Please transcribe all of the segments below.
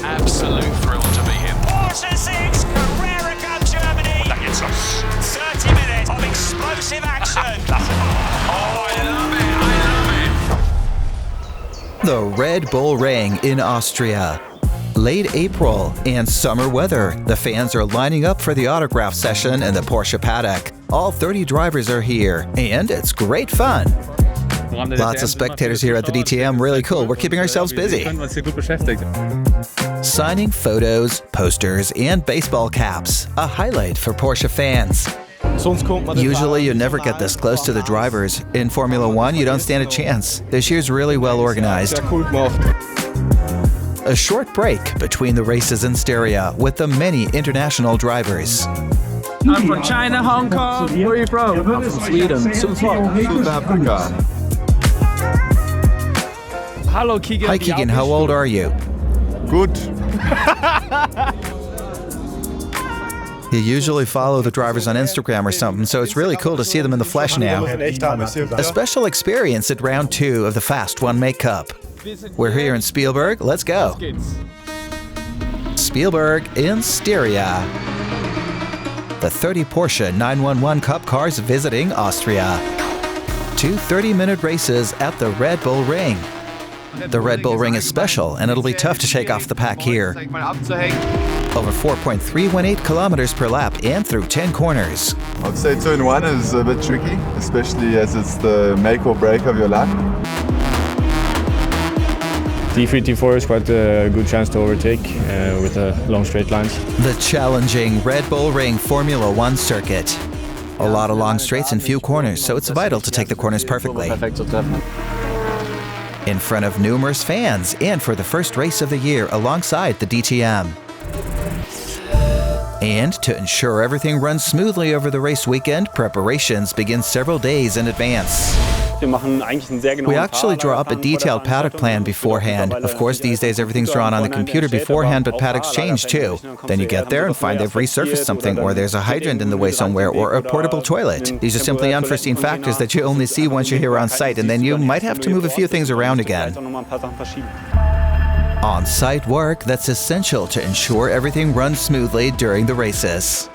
Absolute thrill to be here. Porsche Sixt Carrera Cup Germany. Da geht's los. 30 minutes of explosive action. Oh, I love it. The Red Bull Ring in Austria. Late April and summer weather. The fans are lining up for the autograph session in the Porsche Paddock. All 30 drivers are here, and it's great fun. Lots of spectators here at the DTM. Really cool. We're keeping ourselves busy. Signing photos, posters, and baseball caps. A highlight for Porsche fans. Usually you never get this close to the drivers. In Formula One, you don't stand a chance. This year's really well organized. A short break between the races in Styria with the many international drivers. I'm from China, Hong Kong. Where are you from? I'm from Sweden. South Africa. Hello, Keagan. Hi Keagan, how old are you? Good. You usually follow the drivers on Instagram or something, so it's really cool to see them in the flesh now. A special experience at round 2 of the Fast One Make Cup. We're here in Spielberg. Let's go. Spielberg in Styria. The 30 Porsche 911 Cup cars visiting Austria. 2 30-minute races at the Red Bull Ring. The Red Bull Ring is special, and it'll be tough to shake off the pack here. Over 4.318 kilometers per lap and through 10 corners. I'd say turn 1 is a bit tricky, especially as it's the make or break of your lap. D3, T4 is quite a good chance to overtake with long straight lines. The challenging Red Bull Ring Formula One circuit. A lot of long straights and few corners, so it's vital to take the corners perfectly. In front of numerous fans and for the first race of the year alongside the DTM. And to ensure everything runs smoothly over the race weekend, preparations begin several days in advance. We actually draw up a detailed paddock plan beforehand. Of course, these days everything's drawn on the computer beforehand, but paddocks change too. Then you get there and find they've resurfaced something, or there's a hydrant in the way somewhere, or a portable toilet. These are simply unforeseen factors that you only see once you're here on site, and then you might have to move a few things around again. On-site work that's essential to ensure everything runs smoothly during the races.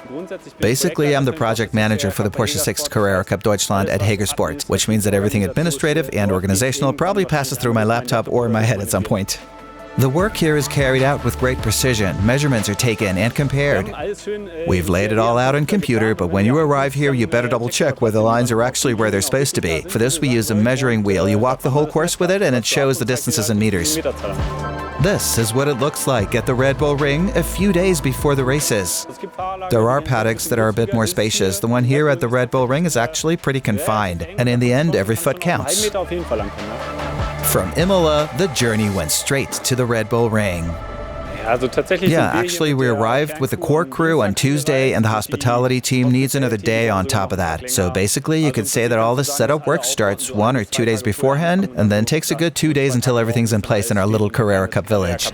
Basically, I'm the project manager for the Porsche Sixt Carrera Cup Deutschland at Hagersport, which means that everything administrative and organizational probably passes through my laptop or my head at some point. The work here is carried out with great precision. Measurements are taken and compared. We've laid it all out on computer, but when you arrive here, you better double check where the lines are actually where they're supposed to be. For this, we use a measuring wheel. You walk the whole course with it, and it shows the distances in meters. This is what it looks like at the Red Bull Ring a few days before the races. There are paddocks that are a bit more spacious. The one here at the Red Bull Ring is actually pretty confined, and in the end, every foot counts. From Imola, the journey went straight to the Red Bull Ring. Yeah, actually, we arrived with the core crew on Tuesday, and the hospitality team needs another day on top of that. So basically, you could say that all this setup work starts 1 or 2 days beforehand, and then takes a good 2 days until everything's in place in our little Carrera Cup village.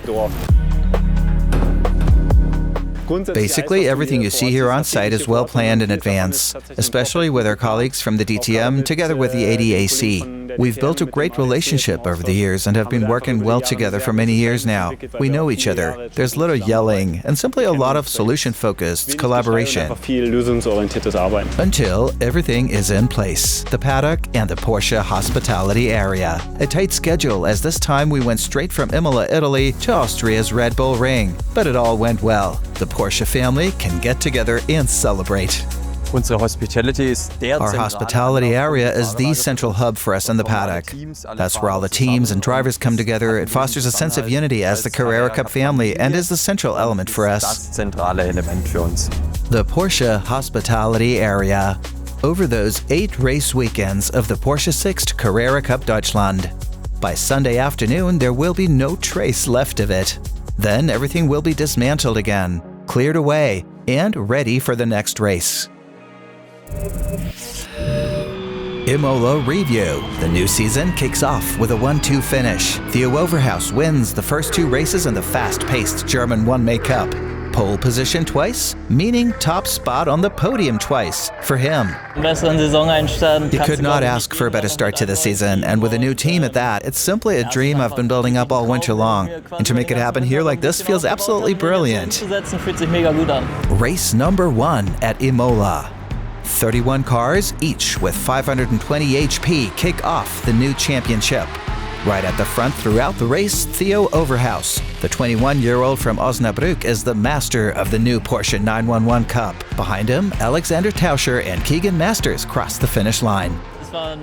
Basically, everything you see here on site is well planned in advance, especially with our colleagues from the DTM together with the ADAC. We've built a great relationship over the years and have been working well together for many years now. We know each other. There's little yelling and simply a lot of solution-focused collaboration. Until everything is in place. The paddock and the Porsche hospitality area. A tight schedule, as this time we went straight from Imola, Italy to Austria's Red Bull Ring. But it all went well. The Porsche family can get together and celebrate. Our hospitality area is the central hub for us in the paddock. That's where all the teams and drivers come together. It fosters a sense of unity as the Carrera Cup family and is the central element for us. The Porsche hospitality area. Over those 8 race weekends of the Porsche Sixt Carrera Cup Deutschland. By Sunday afternoon, there will be no trace left of it. Then everything will be dismantled again, cleared away, and ready for the next race. Imola review. The new season kicks off with a 1-2 finish. Theo Overhaus wins the first 2 races in the fast-paced German One-May Cup. Pole position twice, meaning top spot on the podium twice for him. You could not ask for a better start to the season, and with a new team at that, it's simply a dream I've been building up all winter long. And to make it happen here like this feels absolutely brilliant. Race number 1 at Imola. 31 cars, each with 520 HP, kick off the new championship. Right at the front throughout the race, Theo Overhaus. The 21-year-old from Osnabrück is the master of the new Porsche 911 Cup. Behind him, Alexander Tauscher and Keagan Masters cross the finish line.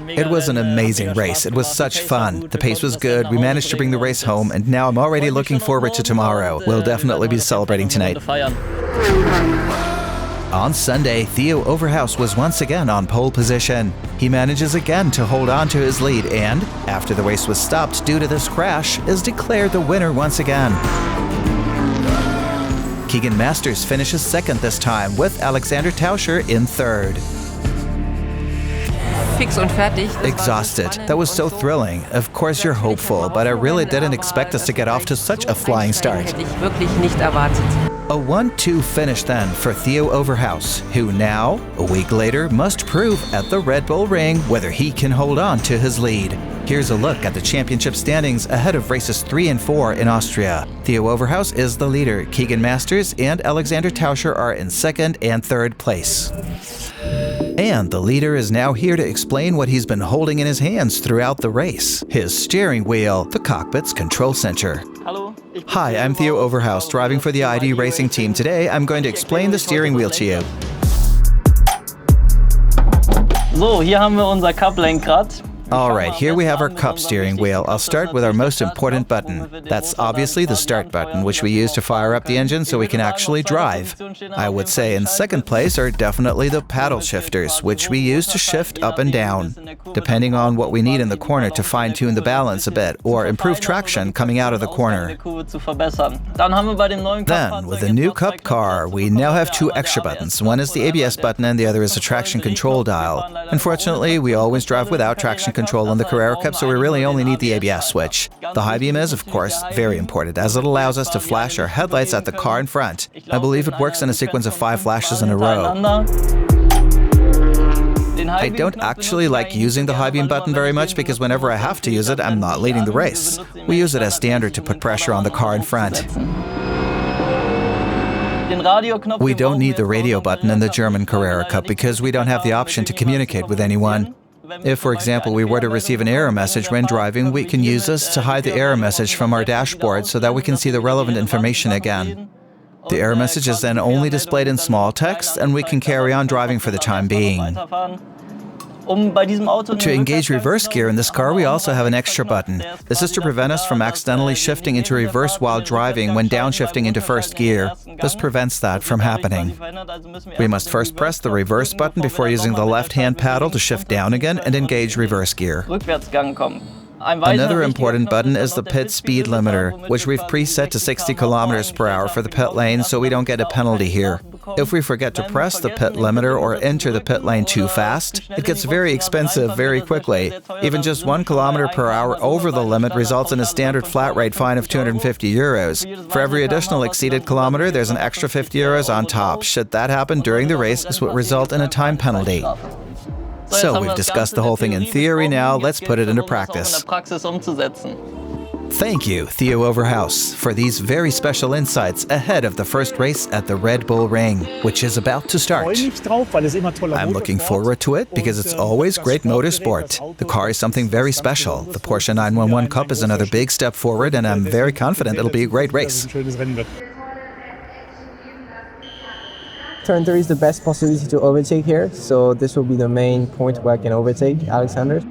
It was an amazing race. It was such fun. The pace was good. We managed to bring the race home, and now I'm already looking forward to tomorrow. We'll definitely be celebrating tonight. On Sunday, Theo Overhaus was once again on pole position. He manages again to hold on to his lead and, after the race was stopped due to this crash, is declared the winner once again. Keagan Masters finishes second this time, with Alexander Tauscher in third. Exhausted. That was so thrilling. Of course you're hopeful, but I really didn't expect us to get off to such a flying start. A 1-2 finish then for Theo Overhaus, who now, a week later, must prove at the Red Bull Ring whether he can hold on to his lead. Here's a look at the championship standings ahead of races 3 and 4 in Austria. Theo Overhaus is the leader. Keagan Masters and Alexander Tauscher are in second and third place. And the leader is now here to explain what he's been holding in his hands throughout the race. His steering wheel, the cockpit's control center. Hi, I'm Theo Overhaus, driving for the ID Racing team. Today, I'm going to explain the steering wheel to you. So, hier haben wir unser Cup-Lenkrad. Alright, here we have our cup steering wheel. I'll start with our most important button. That's obviously the start button, which we use to fire up the engine so we can actually drive. I would say in second place are definitely the paddle shifters, which we use to shift up and down, depending on what we need in the corner to fine-tune the balance a bit, or improve traction coming out of the corner. Then, with the new cup car, we now have 2 extra buttons. One is the ABS button and the other is a traction control dial. Unfortunately, we always drive without traction control in the Carrera Cup, so we really only need the ABS switch. The high beam is, of course, very important, as it allows us to flash our headlights at the car in front. I believe it works in a sequence of 5 flashes in a row. I don't actually like using the high beam button very much because whenever I have to use it, I'm not leading the race. We use it as standard to put pressure on the car in front. We don't need the radio button in the German Carrera Cup because we don't have the option to communicate with anyone. If, for example, we were to receive an error message when driving, we can use this to hide the error message from our dashboard so that we can see the relevant information again. The error message is then only displayed in small text, and we can carry on driving for the time being. To engage reverse gear in this car, we also have an extra button. This is to prevent us from accidentally shifting into reverse while driving when downshifting into first gear. This prevents that from happening. We must first press the reverse button before using the left-hand paddle to shift down again and engage reverse gear. Another important button is the pit speed limiter, which we've preset to 60 km per hour for the pit lane so we don't get a penalty here. If we forget to press the pit limiter or enter the pit lane too fast, it gets very expensive very quickly. Even just 1 km per hour over the limit results in a standard flat rate fine of 250 euros. For every additional exceeded kilometer, there's an extra 50 euros on top. Should that happen during the race, this would result in a time penalty. So we've discussed the whole thing in theory, now let's put it into practice. Thank you, Theo Overhaus, for these very special insights ahead of the first race at the Red Bull Ring, which is about to start. I'm looking forward to it because it's always great motorsport. The car is something very special. The Porsche 911 Cup is another big step forward, and I'm very confident it'll be a great race. Turn 3 is the best possibility to overtake here, so this will be the main point where I can overtake Alexander.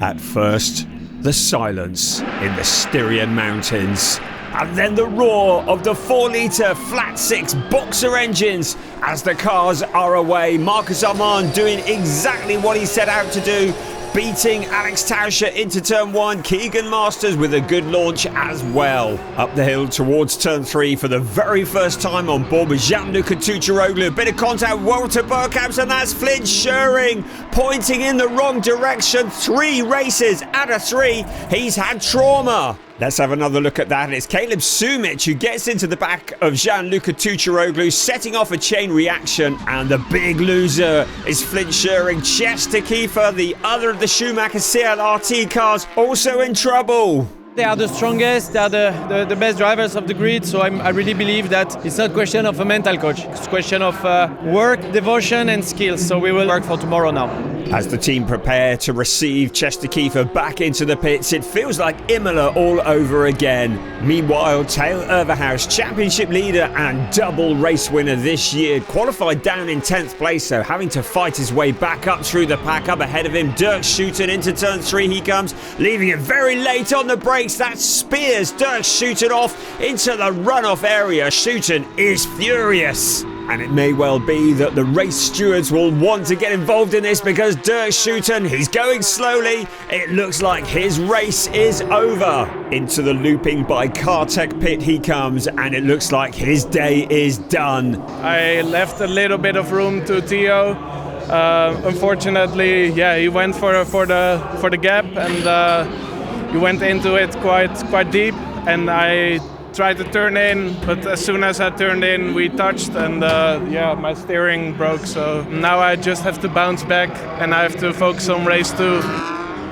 At first, the silence in the Styrian Mountains, and then the roar of the 4-litre flat 6 boxer engines as the cars are away. Marcus Amand doing exactly what he set out to do, beating Alex Tauscher into turn 1. Keagan Masters with a good launch as well. Up the hill towards turn 3 for the very first time on board with Gianluca Tucciaroglu. A bit of contact with Walter Bergkamp, and that's Flynt Schuring pointing in the wrong direction. 3 races out of 3. He's had trauma. Let's have another look at that. It's Caleb Sumich who gets into the back of Gianluca Tucciaroglu, setting off a chain reaction, and the big loser is Flynt Schuring. Chester Kiefer, the other of the Schumacher CLRT cars, also in trouble. They are the strongest, they are the best drivers of the grid, so I really believe that it's not a question of a mental coach, it's a question of work, devotion and skills, so we will work for tomorrow now. As the team prepare to receive Chester Kiefer back into the pits, it feels like Imola all over again. Meanwhile, Theo Overhaus, championship leader and double race winner this year, qualified down in 10th place, so having to fight his way back up through the pack. Up ahead of him, Dirk Schuiten into turn 3 he comes, leaving it very late on the brakes. That spears Dirk Schuiten off into the runoff area. Schuiten is furious. And it may well be that the race stewards will want to get involved in this, because Dirk Schuiten, he's going slowly. It looks like his race is over. Into the looping by Cartech pit he comes, and it looks like his day is done. I left a little bit of room to Theo. Unfortunately, yeah, he went for the gap, and he went into it quite deep, and I tried to turn in, but as soon as I turned in, we touched, and yeah, my steering broke. So now I just have to bounce back, and I have to focus on race 2.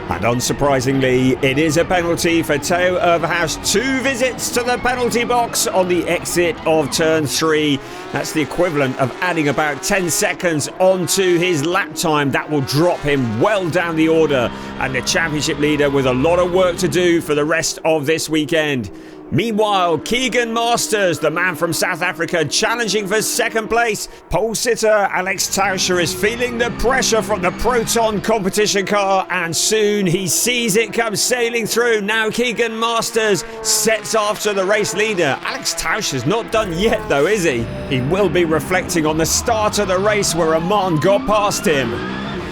And unsurprisingly, it is a penalty for Theo Overhaus. 2 visits to the penalty box on the exit of turn 3. That's the equivalent of adding about 10 seconds onto his lap time. That will drop him well down the order, and the championship leader with a lot of work to do for the rest of this weekend. Meanwhile, Keagan Masters, the man from South Africa, challenging for second place. Pole sitter Alex Tauscher is feeling the pressure from the Proton Competition car, and soon he sees it come sailing through. Now Keagan Masters sets after the race leader. Alex Tauscher's not done yet though, is he? He will be reflecting on the start of the race where Amand got past him.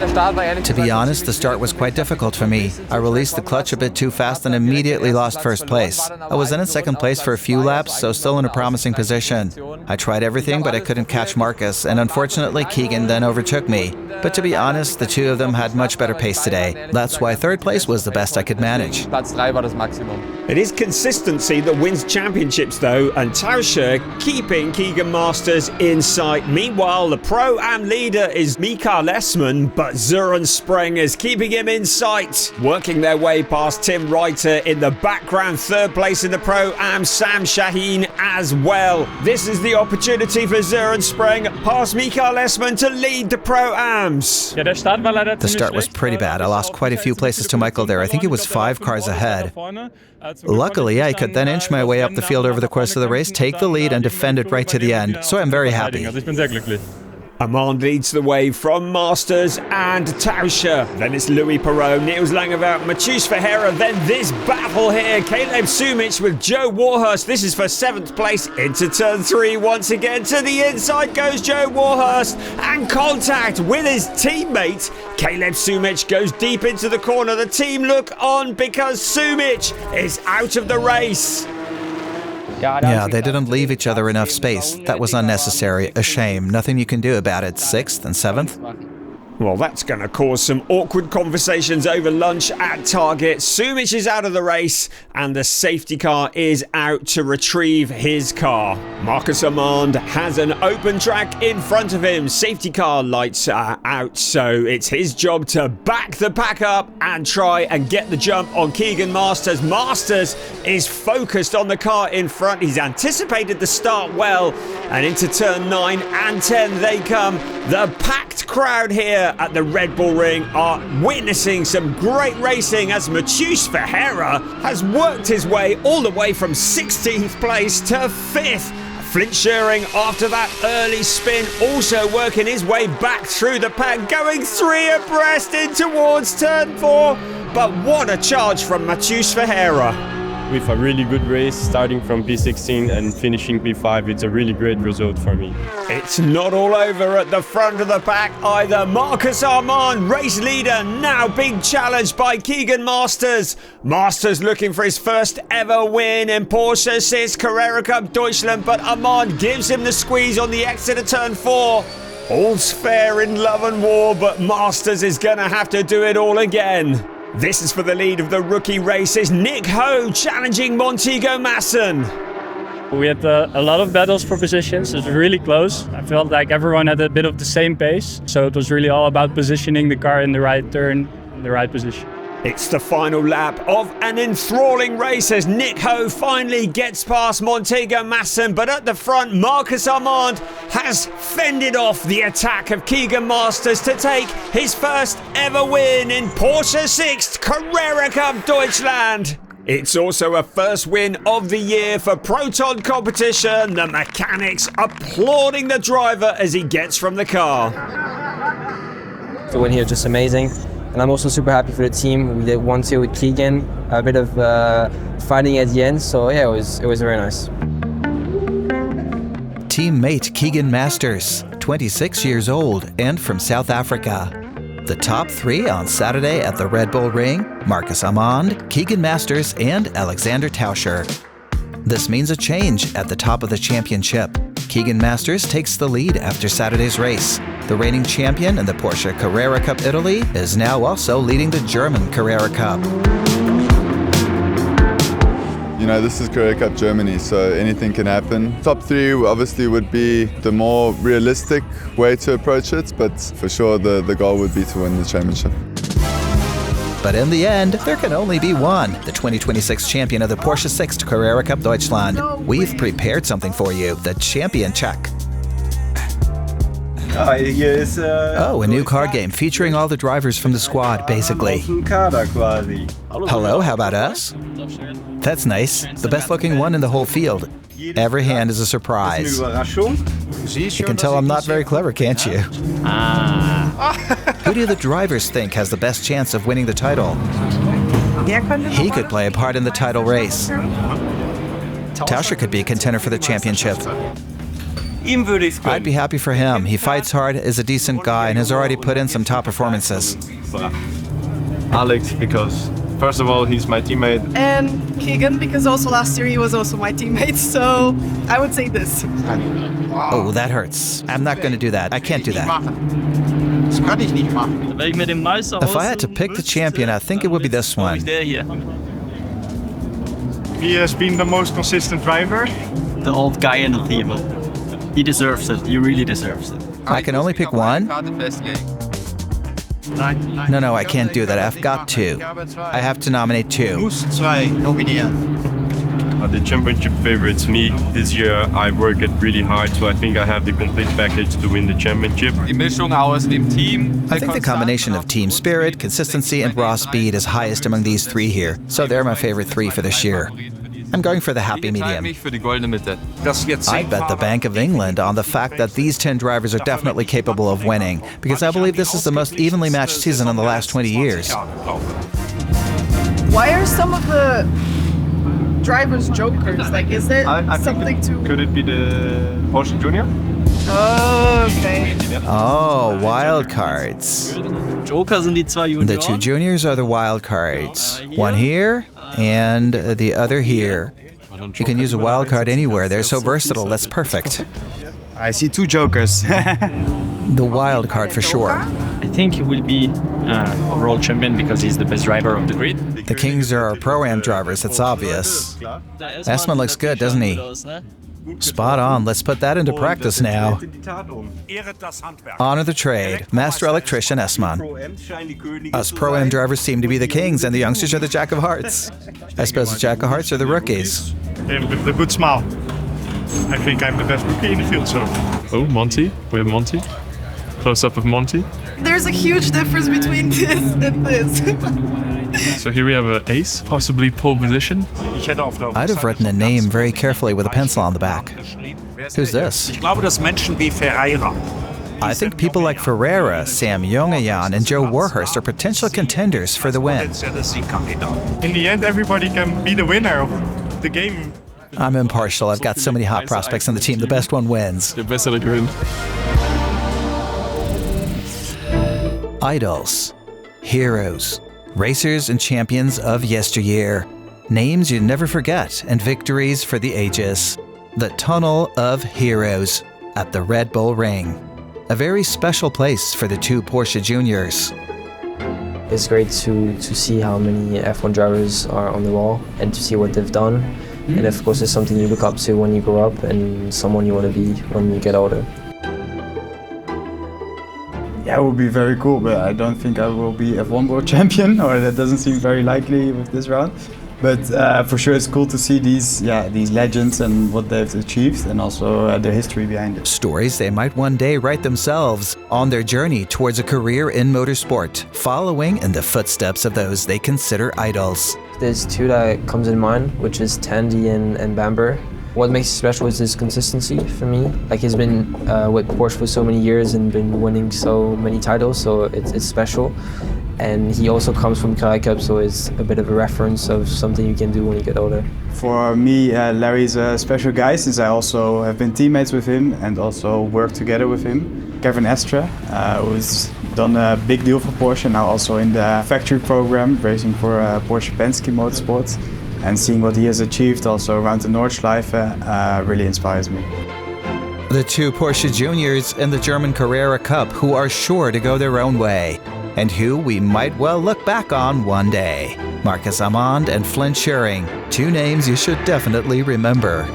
To be honest, the start was quite difficult for me. I released the clutch a bit too fast and immediately lost first place. I was in second place for a few laps, so still in a promising position. I tried everything, but I couldn't catch Marcus, and unfortunately Keagan then overtook me. But to be honest, the two of them had much better pace today. That's why third place was the best I could manage. It is consistency that wins championships though, and Tauscher keeping Keagan Masters in sight. Meanwhile, the Pro-Am leader is Mikael Essmann, but Søren Spreng is keeping him in sight. Working their way past Tim Reiter in the background, third place in the Pro-Am, Sam Shaheen as well. This is the opportunity for Søren Spreng past Mikael Essmann to lead the Pro-Ams. The start was pretty bad. I lost quite a few places to Michael there. I think he was 5 cars ahead. Luckily, I could then inch my way up the field over the course of the race, take the lead and defend it right to the end. So I'm very happy. Amand leads the way from Masters and Tauscher. Then it's Louis Perot, Niels Langeveldt, Mathieu Verheeren. Then this battle here. Caleb Sumich with Joe Warhurst. This is for 7th place into turn 3. Once again to the inside goes Joe Warhurst. And contact with his teammate. Caleb Sumich goes deep into the corner. The team look on because Sumich is out of the race. Yeah, they didn't leave each other enough space. That was unnecessary. A shame. Nothing you can do about it. 6th and 7th? Well, that's going to cause some awkward conversations over lunch at Target. Sumich is out of the race, and the safety car is out to retrieve his car. Marcus Amand has an open track in front of him. Safety car lights are out, so it's his job to back the pack up and try and get the jump on Keagan Masters. Masters is focused on the car in front. He's anticipated the start well, and into turn 9 and 10 they come. The packed crowd here at the Red Bull Ring are witnessing some great racing as Mathieu Verheeren has worked his way all the way from 16th place to 5th. Flynt Schuring, after that early spin, also working his way back through the pack, going 3 abreast in towards turn 4. But what a charge from Mathieu Verheeren. with a really good race, starting from P16 and finishing P5. It's a really great result for me. It's not all over at the front of the pack either. Marcus Amand, race leader, now being challenged by Keagan Masters. Masters looking for his first ever win in Porsche Sixt Carrera Cup Deutschland, but Amand gives him the squeeze on the exit of turn 4. All's fair in love and war, but Masters is going to have to do it all again. This is for the lead of the rookie races. Nick Ho challenging Montego Masson. We had a lot of battles for positions. It was really close. I felt like everyone had a bit of the same pace. So it was really all about positioning the car in the right turn, in the right position. It's the final lap of an enthralling race as Nick Ho finally gets past Montego Masson, but at the front, Marcus Amand has fended off the attack of Keagan Masters to take his first ever win in Porsche Sixt Carrera Cup Deutschland. It's also a first win of the year for Proton Competition, the mechanics applauding the driver as he gets from the car. The win here is just amazing. And I'm also super happy for the team. We did 1-2 with Keagan, a bit of fighting at the end. So yeah, it was very nice. Teammate Keagan Masters, 26 years old and from South Africa. The top 3 on Saturday at the Red Bull Ring: Marcus Amand, Keagan Masters, and Alexander Tauscher. This means a change at the top of the championship. Keagan Masters takes the lead after Saturday's race. The reigning champion in the Porsche Carrera Cup Italy is now also leading the German Carrera Cup. You know, this is Carrera Cup Germany, so anything can happen. Top 3 obviously would be the more realistic way to approach it, but for sure the goal would be to win the championship. But in the end, there can only be one, the 2026 champion of the Porsche Sixt Carrera Cup Deutschland. We've prepared something for you, the champion check. Oh, a new card game featuring all the drivers from the squad, basically. Hello, how about us? That's nice. The best looking one in the whole field. Every hand is a surprise. You can tell I'm not very clever, can't you? Who do the drivers think has the best chance of winning the title? He could play a part in the title race. Tauscher could be a contender for the championship. I'd be happy for him. He fights hard, is a decent guy, and has already put in some top performances. Alex, because first of all, he's my teammate. And Keagan, because also last year he was also my teammate, so I would say this. Oh, that hurts. I'm not going to do that. I can't do that. If I had to pick the champion, I think it would be this one. He has been the most consistent driver. The old guy in the team. He deserves it. He really deserves it. I can only pick one? No, I can't do that. I've got 2. I have to nominate 2. The championship favorites me this year. I worked really hard, so I think I have the complete package to win the championship. I think the combination of team spirit, consistency, and raw speed is highest among these 3 here. So they're my favorite 3 for this year. I'm going for the happy medium. I'd bet the Bank of England on the fact that these 10 drivers are definitely capable of winning, because I believe this is the most evenly matched season in the last 20 years. Why are some of the drivers jokers? Like, is it something to... Could it be the Porsche Junior? Oh, okay. Oh, wild cards. The 2 juniors are the wild cards. One here and the other here. You can use a wild card anywhere. They're so versatile. That's perfect. I see 2 jokers. The wild card for sure. I think he will be overall champion because he's the best driver of the grid. The Kings are our Pro-Am drivers, it's obvious. Esman looks good, doesn't he? Spot on. Let's put that into practice now. Honor the trade. Master electrician Esman. Us Pro-Am drivers seem to be the kings, and the youngsters are the Jack of Hearts. I suppose the Jack of Hearts are the rookies. And with a good smile. I think I'm the best rookie in the field, so... Oh, Monty. We have Monty. Close-up of Monty. There's a huge difference between this and this. So here we have an ace, possibly pole position. I'd have written a name very carefully with a pencil on the back. Who's this? I think people like Ferreira, Sam Jongejan, and Joe Warhurst are potential contenders for the win. In the end, everybody can be the winner of the game. I'm impartial. I've got so many hot prospects on the team. The best one wins. The bessere gewinnt. Idols, heroes, racers and champions of yesteryear. Names you'd never forget and victories for the ages. The Tunnel of Heroes at the Red Bull Ring. A very special place for the two Porsche Juniors. It's great to see how many F1 drivers are on the wall and to see what they've done. And of course it's something you look up to when you grow up and someone you want to be when you get older. Yeah, it would be very cool, but I don't think I will be F1 World Champion, or that doesn't seem very likely with this round. But for sure it's cool to see these legends and what they've achieved, and also their history behind it. Stories they might one day write themselves on their journey towards a career in motorsport, following in the footsteps of those they consider idols. There's two that comes in mind, which is Tandy and Bamber. What makes it special is his consistency for me. Like, he's been with Porsche for so many years and been winning so many titles, so it's special. And he also comes from Carrera Cup, so it's a bit of a reference of something you can do when you get older. For me, Larry's a special guy, since I also have been teammates with him and also worked together with him. Kevin Estra, who's done a big deal for Porsche, now also in the factory program, racing for Porsche Penske Motorsports. And seeing what he has achieved also around the Nordschleife really inspires me. The two Porsche Juniors in the German Carrera Cup who are sure to go their own way, and who we might well look back on one day. Marcus Amand and Flynt Schuring, two names you should definitely remember.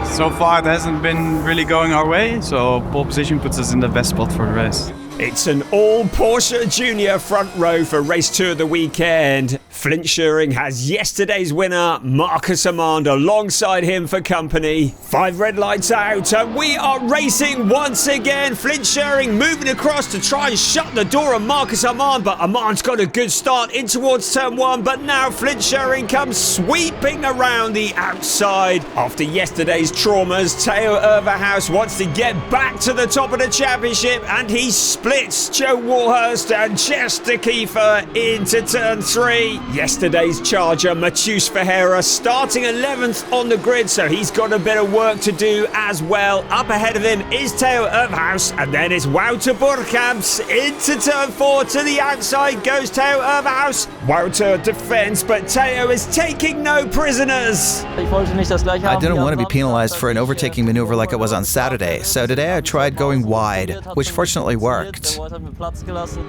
So far it hasn't been really going our way, so pole position puts us in the best spot for the race. It's an all Porsche Junior front row for race 2 of the weekend. Flynt Schuring has yesterday's winner, Marcus Amand, alongside him for company. 5 red lights out, and we are racing once again. Flynt Schuring moving across to try and shut the door on Marcus Amand, but Amand's got a good start in towards turn 1, but now Flynt Schuring comes sweeping around the outside. After yesterday's traumas, Theo Overhaus wants to get back to the top of the championship, and he splits Joe Warhurst and Chester Kiefer into turn 3. Yesterday's charger, Matheus Ferreira, starting 11th on the grid, so he's got a bit of work to do as well. Up ahead of him is Theo Overhaus, and then it's Wouter Burkamps into turn 4. To the outside goes Theo Overhaus. Wouter defends, but Theo is taking no prisoners. I didn't want to be penalized for an overtaking maneuver like it was on Saturday, so today I tried going wide, which fortunately worked.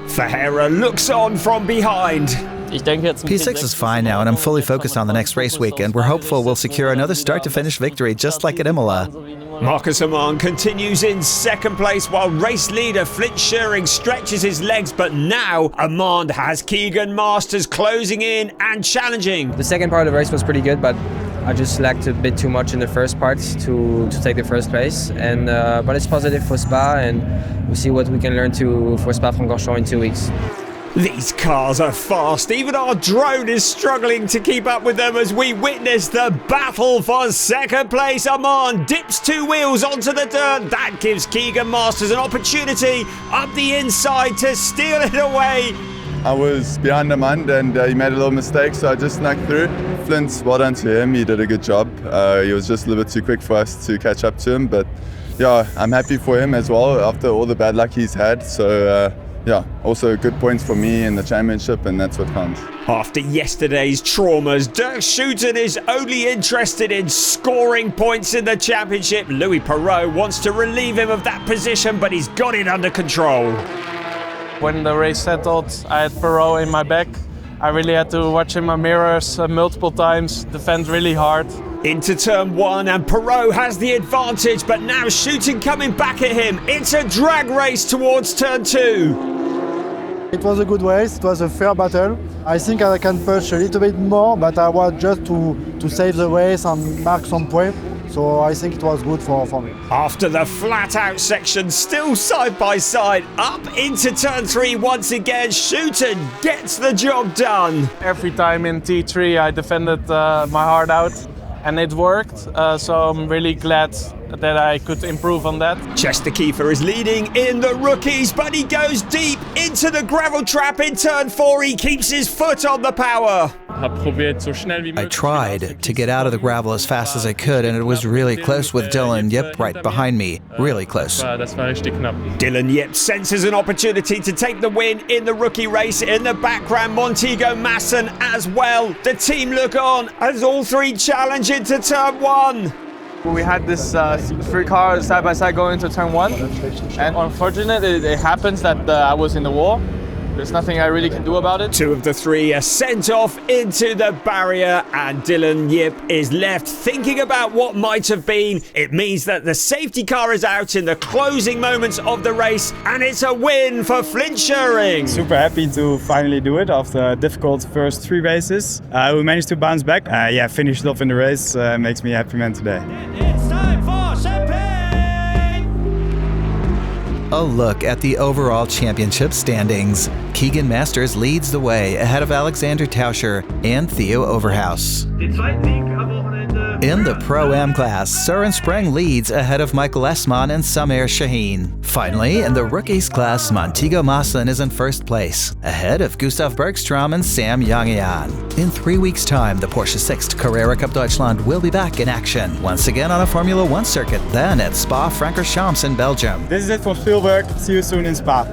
Ferreira looks on from behind. P6 is fine now, and I'm fully focused on the next race weekend. We're hopeful we'll secure another start-to-finish victory, just like at Imola. Marcus Amand continues in second place, while race leader Flynt Schuring stretches his legs, but now Amand has Keagan Masters closing in and challenging. The second part of the race was pretty good, but I just lacked a bit too much in the first part to take the first place. And but it's positive for Spa, and we'll see what we can learn for Spa-Francorchamps in 2 weeks. These cars are fast. Even our drone is struggling to keep up with them as we witness the battle for second place. Amand dips 2 wheels onto the dirt. That gives Keagan Masters an opportunity up the inside to steal it away. I was behind Amand and he made a little mistake, so I just snuck through. Flynt, well done to him. He did a good job. He was just a little bit too quick for us to catch up to him, but yeah, I'm happy for him as well after all the bad luck he's had. So yeah, also good points for me in the championship, and that's what counts. After yesterday's traumas, Dirk Schouten is only interested in scoring points in the championship. Louis Perrault wants to relieve him of that position, but he's got it under control. When the race settled, I had Perrault in my back. I really had to watch in my mirrors multiple times, defend really hard. Into turn 1, and Perrault has the advantage, but now Schouten coming back at him. It's a drag race towards turn 2. It was a good race, it was a fair battle. I think I can push a little bit more, but I was just to save the race and mark some points. So I think it was good for me. After the flat-out section, still side by side, up into turn 3 once again. Schouten gets the job done. Every time in T3 I defended my heart out. and it worked. So I'm really glad that I could improve on that. Chester Kiefer is leading in the rookies, but he goes deep into the gravel trap in turn 4. He keeps his foot on the power. I tried to get out of the gravel as fast as I could, and it was really close with Dylan Yip right behind me. Really close. Dylan Yip senses an opportunity to take the win in the rookie race. In the background, Montego Masson as well. The team look on as all three challenge into turn 1. We had this 3 cars side by side going into turn 1, and unfortunately it happens that I was in the wall. There's nothing I really can do about it. 2 of the 3 are sent off into the barrier, and Dylan Yip is left thinking about what might have been. It means that the safety car is out in the closing moments of the race, and it's a win for Flynt Schuring. Super happy to finally do it after a difficult first 3 races. We managed to bounce back. Finished off in the race. Makes me a happy man today. It's time for champagne! A look at the overall championship standings. Keagan Masters leads the way ahead of Alexander Tauscher and Theo Overhaus. In the Pro-Am class, Søren Spreng leads ahead of Michael Esman and Samer Shaheen. Finally, in the Rookies class, Montego Masson is in first place, ahead of Gustav Bergstrom and Sam Yangian. In 3 weeks' time, the Porsche Sixt Carrera Cup Deutschland will be back in action, once again on a Formula 1 circuit, then at Spa-Francorchamps in Belgium. This is it for Spielberg. See you soon in Spa.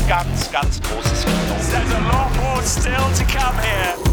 Ganz großes Finale. There's a lot more still to come here.